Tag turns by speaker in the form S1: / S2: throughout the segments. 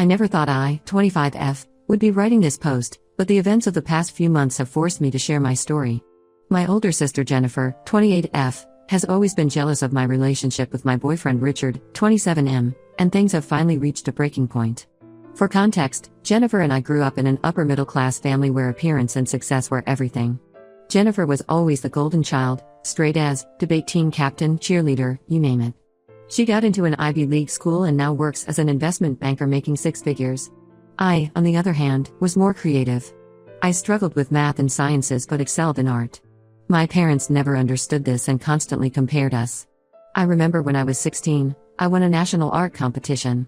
S1: I never thought I, 25F, would be writing this post, but the events of the past few months have forced me to share my story. My older sister Jennifer, 28F, has always been jealous of my relationship with my boyfriend Richard, 27M, and things have finally reached a breaking point. For context, Jennifer and I grew up in an upper-middle-class family where appearance and success were everything. Jennifer was always the golden child, straight A's, debate team captain, cheerleader, you name it. She got into an Ivy League school and now works as an investment banker making six figures. I, on the other hand, was more creative. I struggled with math and sciences but excelled in art. My parents never understood this and constantly compared us. I remember when I was 16, I won a national art competition.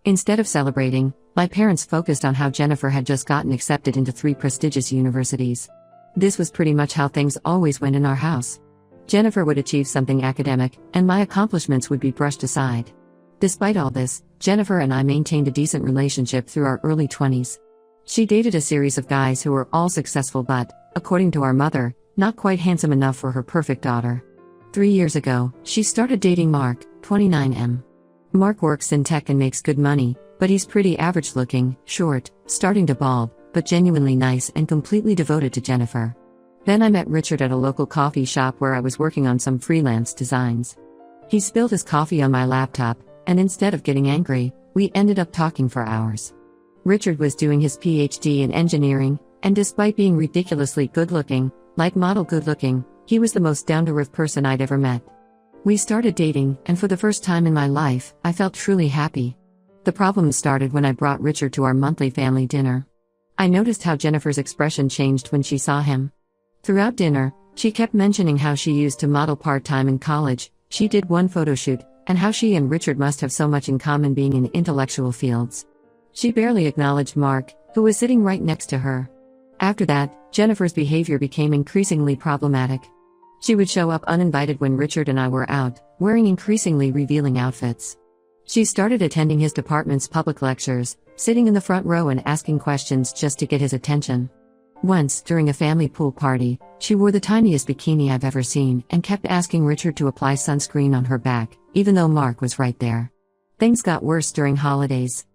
S1: Instead of celebrating, my parents focused on how Jennifer had just gotten accepted into 3 prestigious universities. This was pretty much how things always went in our house. Jennifer would achieve something academic, and my accomplishments would be brushed aside. Despite all this, Jennifer and I maintained a decent relationship through our early 20s. She dated a series of guys who were all successful but, according to our mother, not quite handsome enough for her perfect daughter. 3 years ago, she started dating Mark, 29M. Mark works in tech and makes good money, but he's pretty average looking, short, starting to bald, but genuinely nice and completely devoted to Jennifer. Then I met Richard at a local coffee shop where I was working on some freelance designs. He spilled his coffee on my laptop, and instead of getting angry, we ended up talking for hours. Richard was doing his PhD in engineering, and despite being ridiculously good-looking, like model good-looking, he was the most down-to-earth person I'd ever met. We started dating, and for the first time in my life, I felt truly happy. The problem started when I brought Richard to our monthly family dinner. I noticed how Jennifer's expression changed when she saw him. Throughout dinner, she kept mentioning how she used to model part-time in college, she did one photo shoot, and how she and Richard must have so much in common being in intellectual fields. She barely acknowledged Mark, who was sitting right next to her. After that, Jennifer's behavior became increasingly problematic. She would show up uninvited when Richard and I were out, wearing increasingly revealing outfits. She started attending his department's public lectures, sitting in the front row and asking questions just to get his attention. Once, during a family pool party, she wore the tiniest bikini I've ever seen and kept asking Richard to apply sunscreen on her back, even though Mark was right there. Things got worse during holidays.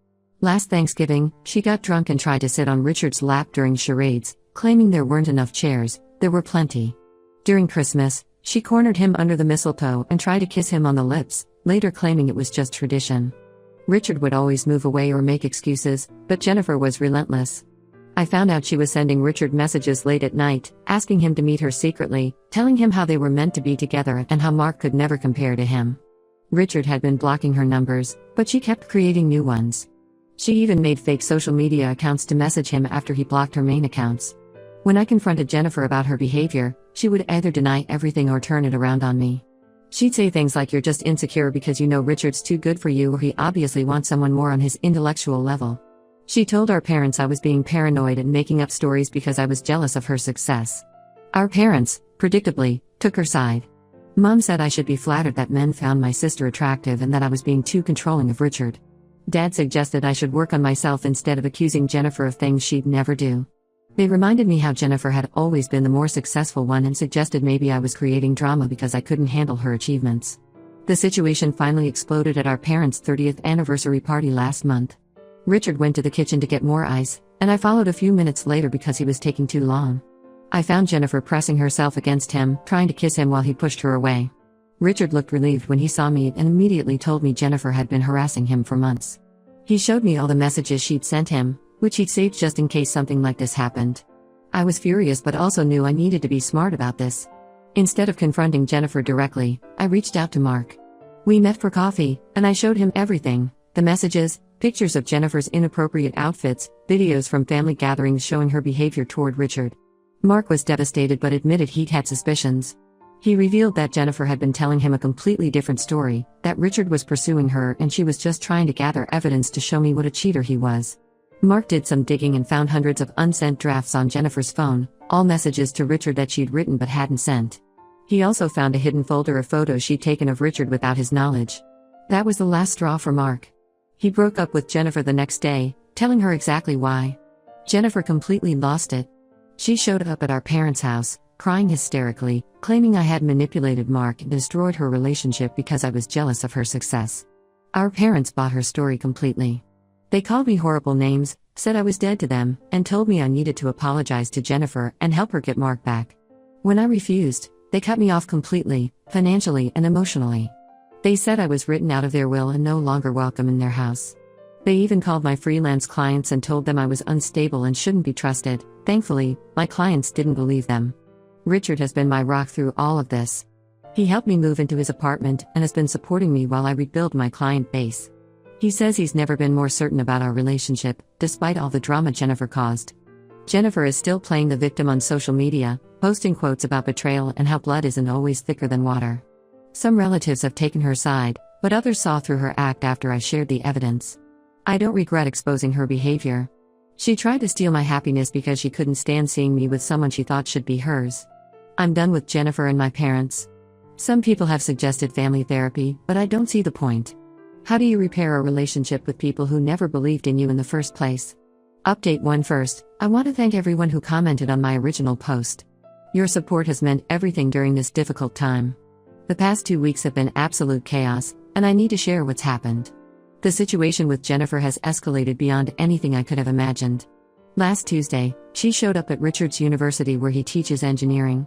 S1: Last Thanksgiving, she got drunk and tried to sit on Richard's lap during charades, claiming there weren't enough chairs. There were plenty. During Christmas, she cornered him under the mistletoe and tried to kiss him on the lips, later claiming it was just tradition. Richard would always move away or make excuses, but Jennifer was relentless. I found out she was sending Richard messages late at night, asking him to meet her secretly, telling him how they were meant to be together and how Mark could never compare to him. Richard had been blocking her numbers, but she kept creating new ones. She even made fake social media accounts to message him after he blocked her main accounts. When I confronted Jennifer about her behavior, she would either deny everything or turn it around on me. She'd say things like, "You're just insecure because you know Richard's too good for you, or he obviously wants someone more on his intellectual level." She told our parents I was being paranoid and making up stories because I was jealous of her success. Our parents, predictably, took her side. Mom said I should be flattered that men found my sister attractive and that I was being too controlling of Richard. Dad suggested I should work on myself instead of accusing Jennifer of things she'd never do. They reminded me how Jennifer had always been the more successful one and suggested maybe I was creating drama because I couldn't handle her achievements. The situation finally exploded at our parents' 30th anniversary party last month. Richard went to the kitchen to get more ice, and I followed a few minutes later because he was taking too long. I found Jennifer pressing herself against him, trying to kiss him while he pushed her away. Richard looked relieved when he saw me and immediately told me Jennifer had been harassing him for months. He showed me all the messages she'd sent him, which he'd saved just in case something like this happened. I was furious but also knew I needed to be smart about this. Instead of confronting Jennifer directly, I reached out to Mark. We met for coffee, and I showed him everything: the messages, pictures of Jennifer's inappropriate outfits, videos from family gatherings showing her behavior toward Richard. Mark was devastated but admitted he'd had suspicions. He revealed that Jennifer had been telling him a completely different story, that Richard was pursuing her and she was just trying to gather evidence to show me what a cheater he was. Mark did some digging and found hundreds of unsent drafts on Jennifer's phone, all messages to Richard that she'd written but hadn't sent. He also found a hidden folder of photos she'd taken of Richard without his knowledge. That was the last straw for Mark. He broke up with Jennifer the next day, telling her exactly why. Jennifer completely lost it. She showed up at our parents' house, crying hysterically, claiming I had manipulated Mark and destroyed her relationship because I was jealous of her success. Our parents bought her story completely. They called me horrible names, said I was dead to them, and told me I needed to apologize to Jennifer and help her get Mark back. When I refused, they cut me off completely, financially and emotionally. They said I was written out of their will and no longer welcome in their house. They even called my freelance clients and told them I was unstable and shouldn't be trusted. Thankfully, my clients didn't believe them. Richard has been my rock through all of this. He helped me move into his apartment and has been supporting me while I rebuild my client base. He says he's never been more certain about our relationship, despite all the drama Jennifer caused. Jennifer is still playing the victim on social media, posting quotes about betrayal and how blood isn't always thicker than water. Some relatives have taken her side, but others saw through her act after I shared the evidence. I don't regret exposing her behavior. She tried to steal my happiness because she couldn't stand seeing me with someone she thought should be hers. I'm done with Jennifer and my parents. Some people have suggested family therapy, but I don't see the point. How do you repair a relationship with people who never believed in you in the first place? Update 1 First, I want to thank everyone who commented on my original post. Your support has meant everything during this difficult time. The past 2 weeks have been absolute chaos, and I need to share what's happened. The situation with Jennifer has escalated beyond anything I could have imagined. Last Tuesday, she showed up at Richard's University where he teaches engineering.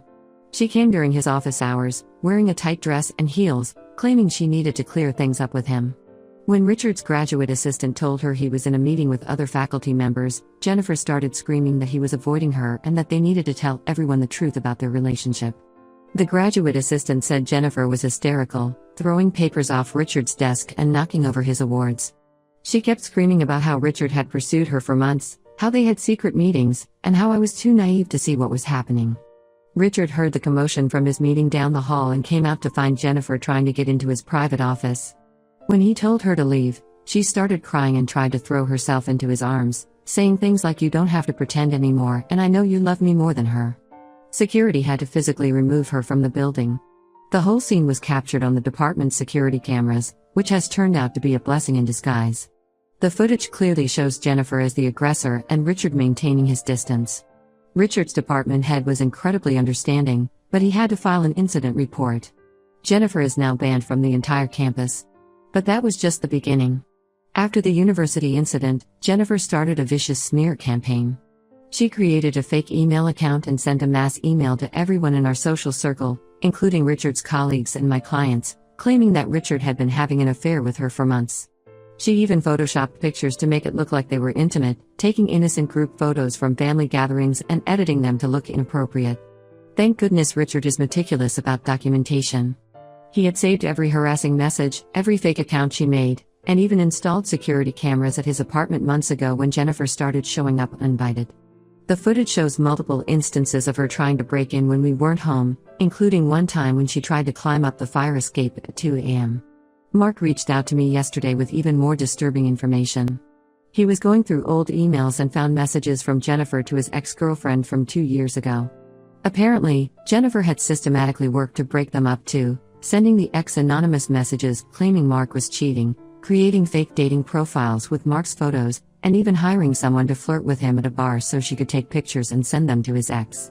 S1: She came during his office hours, wearing a tight dress and heels, claiming she needed to clear things up with him. When Richard's graduate assistant told her he was in a meeting with other faculty members, Jennifer started screaming that he was avoiding her and that they needed to tell everyone the truth about their relationship. The graduate assistant said Jennifer was hysterical, throwing papers off Richard's desk and knocking over his awards. She kept screaming about how Richard had pursued her for months, how they had secret meetings, and how I was too naive to see what was happening. Richard heard the commotion from his meeting down the hall and came out to find Jennifer trying to get into his private office. When he told her to leave, she started crying and tried to throw herself into his arms, saying things like "You don't have to pretend anymore, and I know you love me more than her." Security had to physically remove her from the building. The whole scene was captured on the department's security cameras, which has turned out to be a blessing in disguise. The footage clearly shows Jennifer as the aggressor and Richard maintaining his distance. Richard's department head was incredibly understanding, but he had to file an incident report. Jennifer is now banned from the entire campus. But that was just the beginning. After the university incident, Jennifer started a vicious smear campaign. She created a fake email account and sent a mass email to everyone in our social circle, including Richard's colleagues and my clients, claiming that Richard had been having an affair with her for months. She even photoshopped pictures to make it look like they were intimate, taking innocent group photos from family gatherings and editing them to look inappropriate. Thank goodness Richard is meticulous about documentation. He had saved every harassing message, every fake account she made, and even installed security cameras at his apartment months ago when Jennifer started showing up uninvited. The footage shows multiple instances of her trying to break in when we weren't home, including one time when she tried to climb up the fire escape at 2 a.m. Mark reached out to me yesterday with even more disturbing information. He was going through old emails and found messages from Jennifer to his ex-girlfriend from 2 years ago. Apparently, Jennifer had systematically worked to break them up too, sending the ex anonymous messages claiming Mark was cheating, creating fake dating profiles with Mark's photos, and even hiring someone to flirt with him at a bar so she could take pictures and send them to his ex.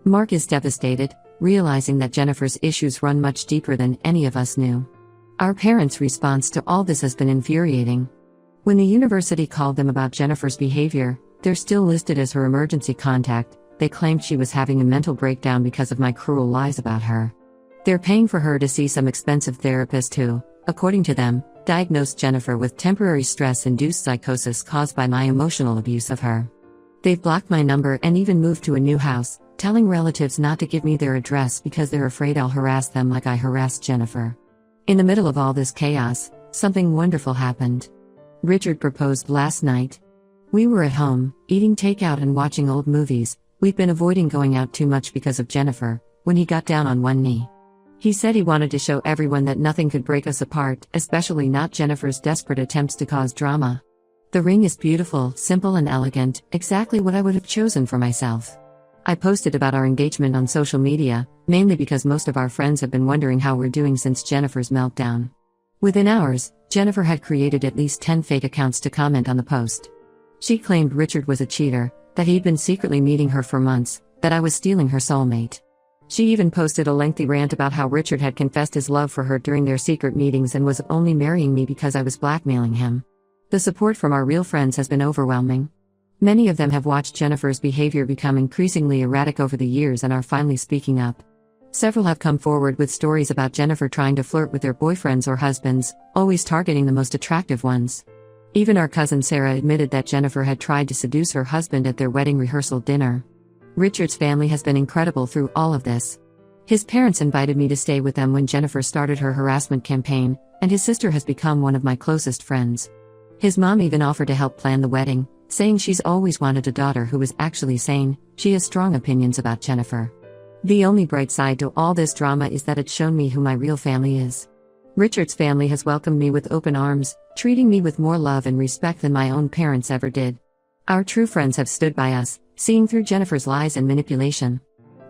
S1: Mark is devastated, realizing that Jennifer's issues run much deeper than any of us knew. Our parents' response to all this has been infuriating. When the university called them about Jennifer's behavior, they're still listed as her emergency contact. They claimed she was having a mental breakdown because of my cruel lies about her. They're paying for her to see some expensive therapist who, according to them, diagnosed Jennifer with temporary stress-induced psychosis caused by my emotional abuse of her. They've blocked my number and even moved to a new house, telling relatives not to give me their address because they're afraid I'll harass them like I harassed Jennifer. In the middle of all this chaos, something wonderful happened. Richard proposed last night. We were at home, eating takeout and watching old movies. We'd been avoiding going out too much because of Jennifer, when he got down on one knee. He said he wanted to show everyone that nothing could break us apart, especially not Jennifer's desperate attempts to cause drama. The ring is beautiful, simple and elegant, exactly what I would have chosen for myself. I posted about our engagement on social media, mainly because most of our friends have been wondering how we're doing since Jennifer's meltdown. Within hours, Jennifer had created at least 10 fake accounts to comment on the post. She claimed Richard was a cheater, that he'd been secretly meeting her for months, that I was stealing her soulmate. She even posted a lengthy rant about how Richard had confessed his love for her during their secret meetings and was only marrying me because I was blackmailing him. The support from our real friends has been overwhelming. Many of them have watched Jennifer's behavior become increasingly erratic over the years and are finally speaking up. Several have come forward with stories about Jennifer trying to flirt with their boyfriends or husbands, always targeting the most attractive ones. Even our cousin Sarah admitted that Jennifer had tried to seduce her husband at their wedding rehearsal dinner. Richard's family has been incredible through all of this. His parents invited me to stay with them when Jennifer started her harassment campaign, and his sister has become one of my closest friends. His mom even offered to help plan the wedding, saying she's always wanted a daughter who was actually sane. She has strong opinions about Jennifer. The only bright side to all this drama is that it's shown me who my real family is. Richard's family has welcomed me with open arms, treating me with more love and respect than my own parents ever did. Our true friends have stood by us, seeing through Jennifer's lies and manipulation.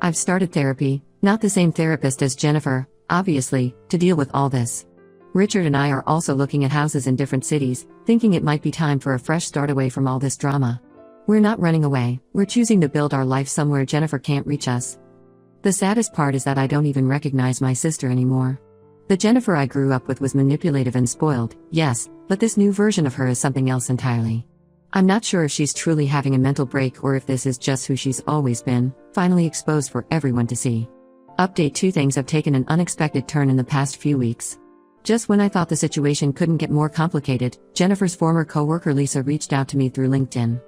S1: I've started therapy, not the same therapist as Jennifer, obviously, to deal with all this. Richard and I are also looking at houses in different cities, thinking it might be time for a fresh start away from all this drama. We're not running away, we're choosing to build our life somewhere Jennifer can't reach us. The saddest part is that I don't even recognize my sister anymore. The Jennifer I grew up with was manipulative and spoiled, yes, but this new version of her is something else entirely. I'm not sure if she's truly having a mental break or if this is just who she's always been, finally exposed for everyone to see. Update: 2 things have taken an unexpected turn in the past few weeks. Just when I thought the situation couldn't get more complicated, Jennifer's former co-worker Lisa reached out to me through LinkedIn.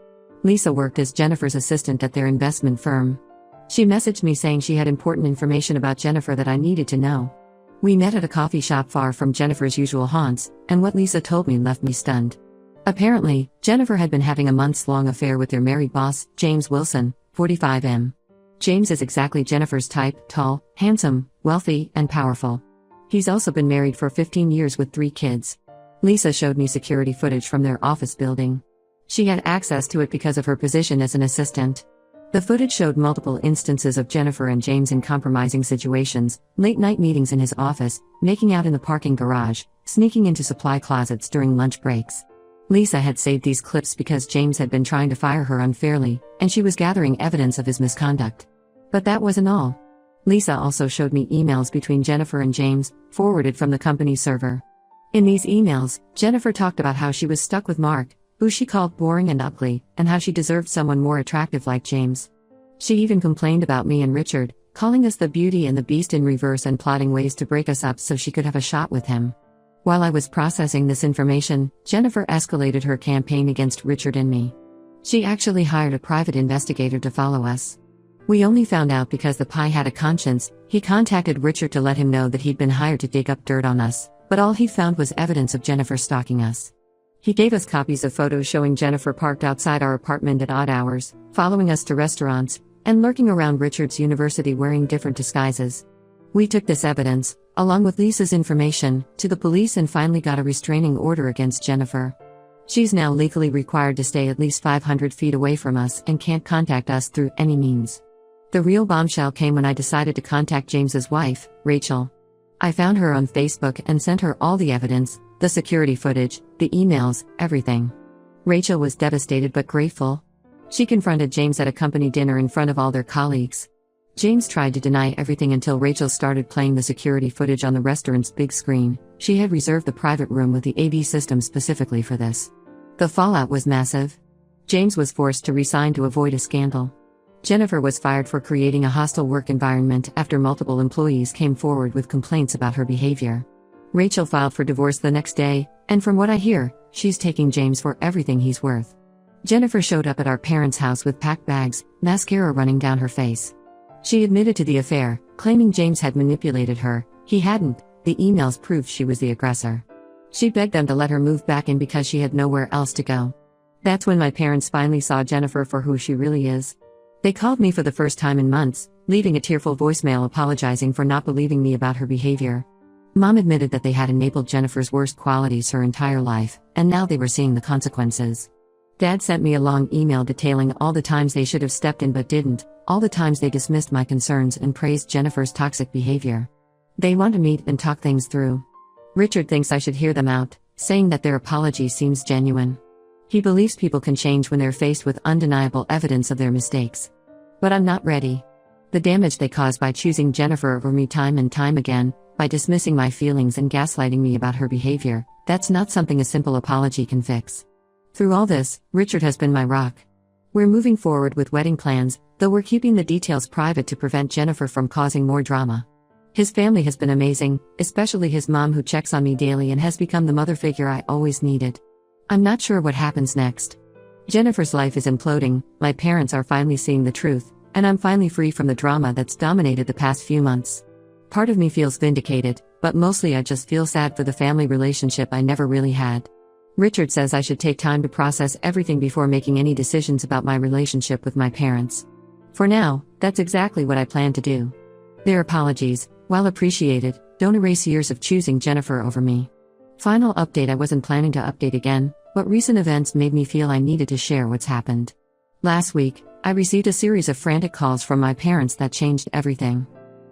S1: Lisa worked as Jennifer's assistant at their investment firm. She messaged me saying she had important information about Jennifer that I needed to know. We met at a coffee shop far from Jennifer's usual haunts, and what Lisa told me left me stunned. Apparently, Jennifer had been having a months-long affair with their married boss, James Wilson, 45M. James is exactly Jennifer's type: tall, handsome, wealthy, and powerful. He's also been married for 15 years with 3 kids. Lisa showed me security footage from their office building. She had access to it because of her position as an assistant. The footage showed multiple instances of Jennifer and James in compromising situations: late-night meetings in his office, making out in the parking garage, sneaking into supply closets during lunch breaks. Lisa had saved these clips because James had been trying to fire her unfairly, and she was gathering evidence of his misconduct. But that wasn't all. Lisa also showed me emails between Jennifer and James, forwarded from the company's server. In these emails, Jennifer talked about how she was stuck with Mark, who she called boring and ugly, and how she deserved someone more attractive like James. She even complained about me and Richard, calling us the Beauty and the Beast in reverse and plotting ways to break us up so she could have a shot with him. While I was processing this information, Jennifer escalated her campaign against Richard and me. She actually hired a private investigator to follow us. We only found out because the pie had a conscience. He contacted Richard to let him know that he'd been hired to dig up dirt on us, but all he found was evidence of Jennifer stalking us. He gave us copies of photos showing Jennifer parked outside our apartment at odd hours, following us to restaurants, and lurking around Richard's university wearing different disguises. We took this evidence, along with Lisa's information, to the police and finally got a restraining order against Jennifer. She's now legally required to stay at least 500 feet away from us and can't contact us through any means. The real bombshell came when I decided to contact James's wife, Rachel. I found her on Facebook and sent her all the evidence, the security footage, the emails, everything. Rachel was devastated but grateful. She confronted James at a company dinner in front of all their colleagues. James tried to deny everything until Rachel started playing the security footage on the restaurant's big screen. She had reserved the private room with the AV system specifically for this. The fallout was massive. James was forced to resign to avoid a scandal. Jennifer was fired for creating a hostile work environment after multiple employees came forward with complaints about her behavior. Rachel filed for divorce the next day, and from what I hear, she's taking James for everything he's worth. Jennifer showed up at our parents' house with packed bags, mascara running down her face. She admitted to the affair, claiming James had manipulated her. He hadn't. The emails proved she was the aggressor. She begged them to let her move back in because she had nowhere else to go. That's when my parents finally saw Jennifer for who she really is. They called me for the first time in months, leaving a tearful voicemail apologizing for not believing me about her behavior. Mom admitted that they had enabled Jennifer's worst qualities her entire life, and now they were seeing the consequences. Dad sent me a long email detailing all the times they should have stepped in but didn't, all the times they dismissed my concerns and praised Jennifer's toxic behavior. They want to meet and talk things through. Richard thinks I should hear them out, saying that their apology seems genuine. He believes people can change when they're faced with undeniable evidence of their mistakes. But I'm not ready. The damage they caused by choosing Jennifer over me time and time again, by dismissing my feelings and gaslighting me about her behavior. That's not something a simple apology can fix. Through all this, Richard has been my rock. We're moving forward with wedding plans, though we're keeping the details private to prevent Jennifer from causing more drama. His family has been amazing, especially his mom, who checks on me daily and has become the mother figure I always needed. I'm not sure what happens next. Jennifer's life is imploding, my parents are finally seeing the truth, and I'm finally free from the drama that's dominated the past few months. Part of me feels vindicated, but mostly I just feel sad for the family relationship I never really had. Richard says I should take time to process everything before making any decisions about my relationship with my parents. For now, that's exactly what I plan to do. Their apologies, while appreciated, don't erase years of choosing Jennifer over me. Final update: I wasn't planning to update again, but recent events made me feel I needed to share what's happened. Last week, I received a series of frantic calls from my parents that changed everything.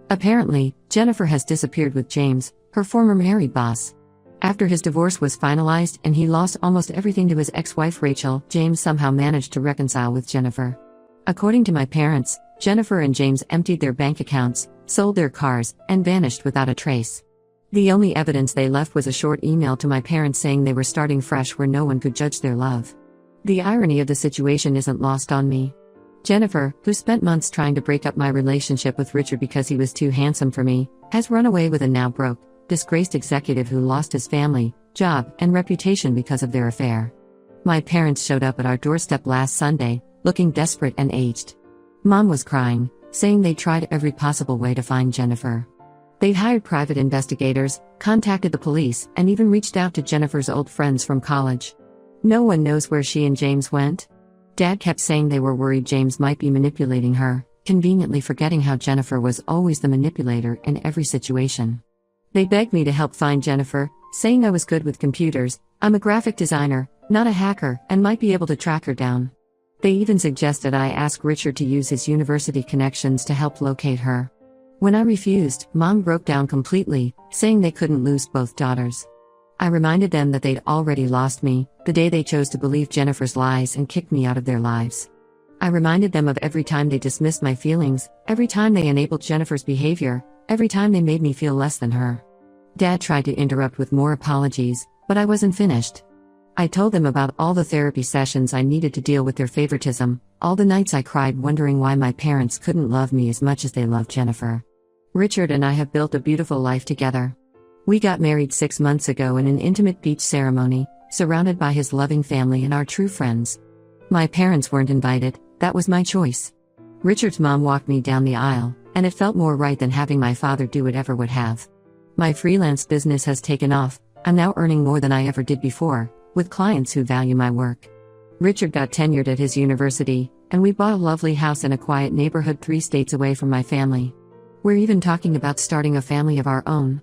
S1: Apparently, Jennifer has disappeared with James, her former married boss. After his divorce was finalized and he lost almost everything to his ex-wife Rachel, James somehow managed to reconcile with Jennifer. According to my parents, Jennifer and James emptied their bank accounts, sold their cars, and vanished without a trace. The only evidence they left was a short email to my parents saying they were starting fresh where no one could judge their love. The irony of the situation isn't lost on me. Jennifer, who spent months trying to break up my relationship with Richard because he was too handsome for me, has run away with a now broke, disgraced executive who lost his family, job, and reputation because of their affair. My parents showed up at our doorstep last Sunday, looking desperate and aged. Mom was crying, saying they tried every possible way to find Jennifer. They'd hired private investigators, contacted the police, and even reached out to Jennifer's old friends from college. No one knows where she and James went. Dad kept saying they were worried James might be manipulating her, conveniently forgetting how Jennifer was always the manipulator in every situation. They begged me to help find Jennifer, saying I was good with computers, I'm a graphic designer, not a hacker, and might be able to track her down. They even suggested I ask Richard to use his university connections to help locate her. When I refused, Mom broke down completely, saying they couldn't lose both daughters. I reminded them that they'd already lost me, the day they chose to believe Jennifer's lies and kicked me out of their lives. I reminded them of every time they dismissed my feelings, every time they enabled Jennifer's behavior, every time they made me feel less than her. Dad tried to interrupt with more apologies, but I wasn't finished. I told them about all the therapy sessions I needed to deal with their favoritism, all the nights I cried wondering why my parents couldn't love me as much as they loved Jennifer. Richard and I have built a beautiful life together. We got married 6 months ago in an intimate beach ceremony, surrounded by his loving family and our true friends. My parents weren't invited, that was my choice. Richard's mom walked me down the aisle, and it felt more right than having my father do whatever would have. My freelance business has taken off, I'm now earning more than I ever did before, with clients who value my work. Richard got tenured at his university, and we bought a lovely house in a quiet neighborhood 3 states away from my family. We're even talking about starting a family of our own.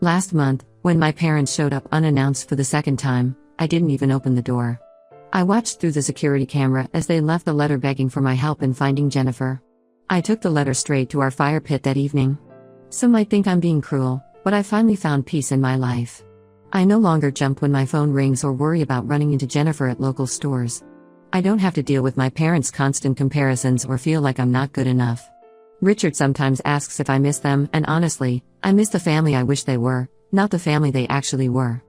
S1: Last month, when my parents showed up unannounced for the second time, I didn't even open the door. I watched through the security camera as they left the letter begging for my help in finding Jennifer. I took the letter straight to our fire pit that evening. Some might think I'm being cruel, but I finally found peace in my life. I no longer jump when my phone rings or worry about running into Jennifer at local stores. I don't have to deal with my parents' constant comparisons or feel like I'm not good enough. Richard sometimes asks if I miss them, and honestly, I miss the family I wish they were, not the family they actually were.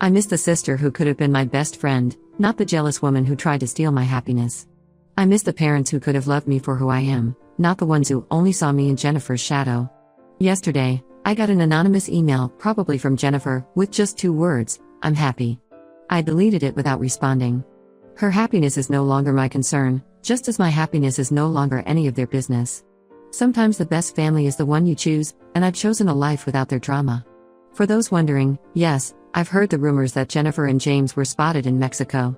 S1: I miss the sister who could have been my best friend, not the jealous woman who tried to steal my happiness. I miss the parents who could have loved me for who I am, not the ones who only saw me in Jennifer's shadow. Yesterday, I got an anonymous email, probably from Jennifer, with just 2 words, I'm happy. I deleted it without responding. Her happiness is no longer my concern, just as my happiness is no longer any of their business. Sometimes the best family is the one you choose, and I've chosen a life without their drama. For those wondering, yes, I've heard the rumors that Jennifer and James were spotted in Mexico.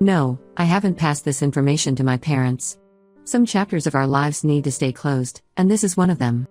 S1: No, I haven't passed this information to my parents. Some chapters of our lives need to stay closed, and this is one of them.